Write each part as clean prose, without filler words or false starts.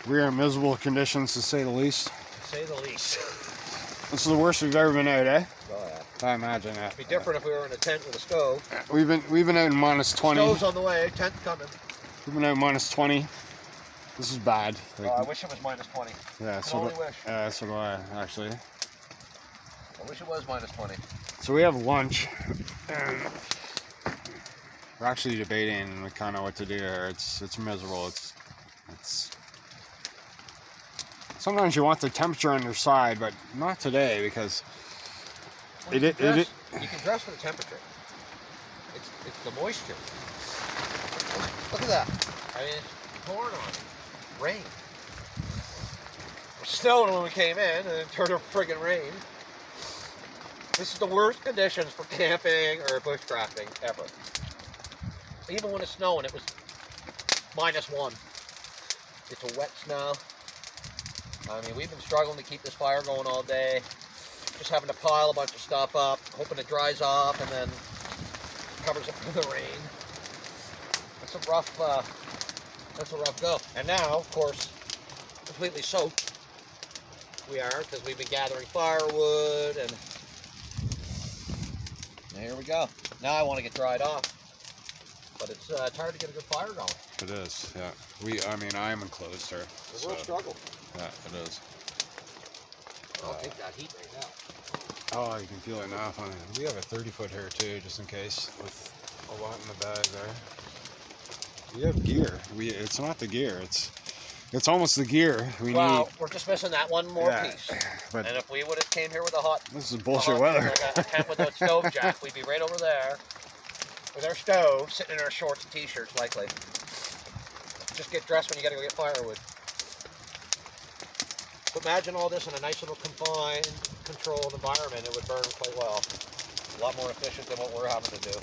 We are in miserable conditions, to say the least. To say the least. This is the worst we've ever been out, eh? Oh yeah. I imagine that. It'd be different if we were in a tent with a stove. We've been out in minus 20. Stove's on the way, tent coming. We've been out minus 20. This is bad. Like, I wish it was minus 20. Yeah, so do I, actually. I wish it was minus 20. So we have lunch, and we're actually debating kind of what to do here. It's miserable. It's. Sometimes you want the temperature on your side, but not today because well, you can dress for the temperature. It's the moisture. Look at that. I mean, it's pouring on it. Rain. It was snowing when we came in, and it turned to friggin' rain. This is the worst conditions for camping or bushcrafting ever. Even when it's snowing, it was -1. It's a wet snow. I mean, we've been struggling to keep this fire going all day. Just having to pile a bunch of stuff up, hoping it dries off, and then covers up with the rain. That's a rough go. And now, of course, completely soaked we are, because we've been gathering firewood, and here we go. Now I want to get dried off, but it's hard to get a good fire going. It is, yeah. I mean, I am enclosed here. It's a real struggle. Yeah, it is. I'll take that heat right now. Oh, you can feel it now. We have a 30-foot here too, just in case, with a lot in the bag there. We have gear. It's not the gear. It's almost the gear we need. We're just missing that one more piece. But and if we would have came here with a hot, this is bullshit weather. A tent with a stove jack, we'd be right over there with our stove, sitting in our shorts and t-shirts, likely. Just get dressed when you got to go get firewood. But imagine all this in a nice little confined, controlled environment. It would burn quite well. A lot more efficient than what we're having to do.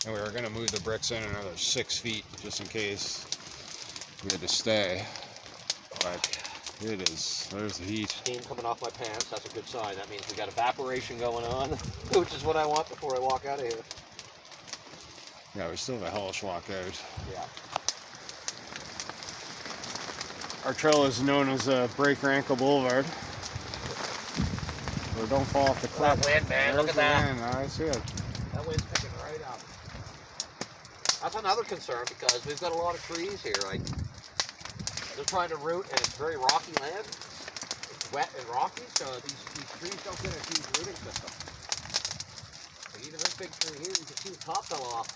And we were going to move the bricks in another 6 feet just in case we had to stay. But it is, there's the heat. Steam coming off my pants, that's a good sign. That means we got evaporation going on, which is what I want before I walk out of here. Yeah, we still have a hellish walk out. Yeah. Our trail is known as Break Your Ankle Boulevard. So don't fall off the cliff. That wind, man, look at that. Wind. I see it. That wind's picking right up. That's another concern because we've got a lot of trees here. Like, they're trying to root, and it's very rocky land. It's wet and rocky, so these trees don't get a huge rooting system. Like even this big tree here, you can see the top fell off.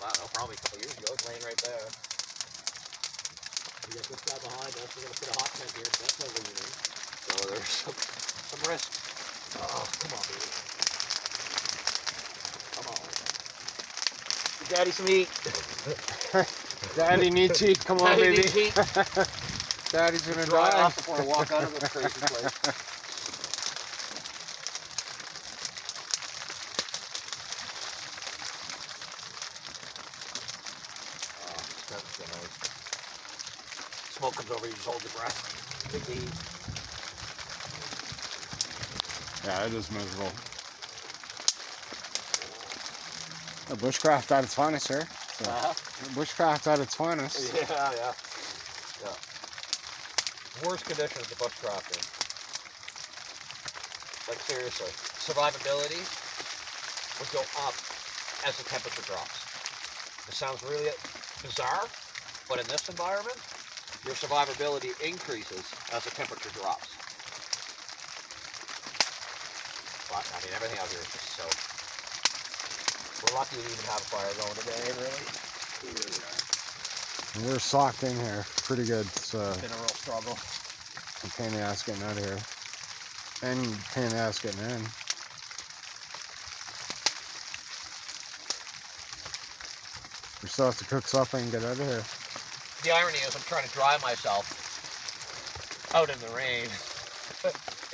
Wow, probably a couple years ago. It's laying right there. We got this guy behind us. We're going to put a hot tent here. That's no leaning. So there's some risk. Oh, come on, baby. Come on. Give Daddy some heat. Daddy needs heat. Come on, Daddy baby. needs heat. Daddy's gonna Dry die. off before I walk out of this crazy place. That's so nice. Smoke comes over, you just hold your breath. Big heat. Yeah, it is miserable. The bushcraft at its finest, sir. So, bushcraft at its finest. Yeah. Worst conditions of bushcrafting. Like seriously, survivability would go up as the temperature drops. It sounds really bizarre, but in this environment, your survivability increases as the temperature drops. But I mean, everything out here is just so. We're lucky to even have a fire going today, really. We're socked in here pretty good. It's been a real struggle. A pain in the ass getting out of here. And pain in the ass getting in. We still have to cook something and get out of here. The irony is I'm trying to dry myself out in the rain.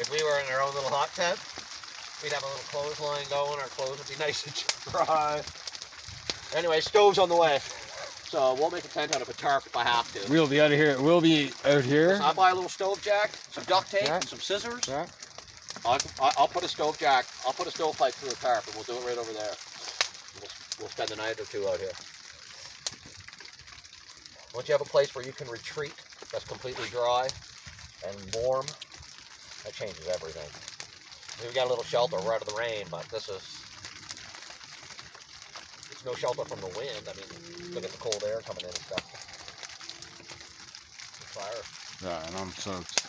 If we were in our own little hot tent, we'd have a little clothesline going. Our clothes would be nice and dry. Anyway, stove's on the way. So we'll make a tent out of a tarp if I have to. We'll be out of here. We'll be out here. So I'll buy a little stove jack, some duct tape, and some scissors. Yeah. I'll put a stove jack. I'll put a stove pipe through a tarp, and we'll do it right over there. We'll spend the night or two out here. Once you have a place where you can retreat that's completely dry and warm, that changes everything. We've got a little shelter. We're out of the rain, but it's no shelter from the wind. I mean, look at the cold air coming in and stuff. The fire. Yeah, and I'm soaked.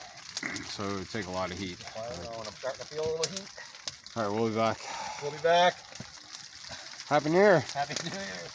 So it would take a lot of heat. Fire going. I'm starting to feel a little heat. All right, we'll be back. We'll be back. Happy New Year. Happy New Year.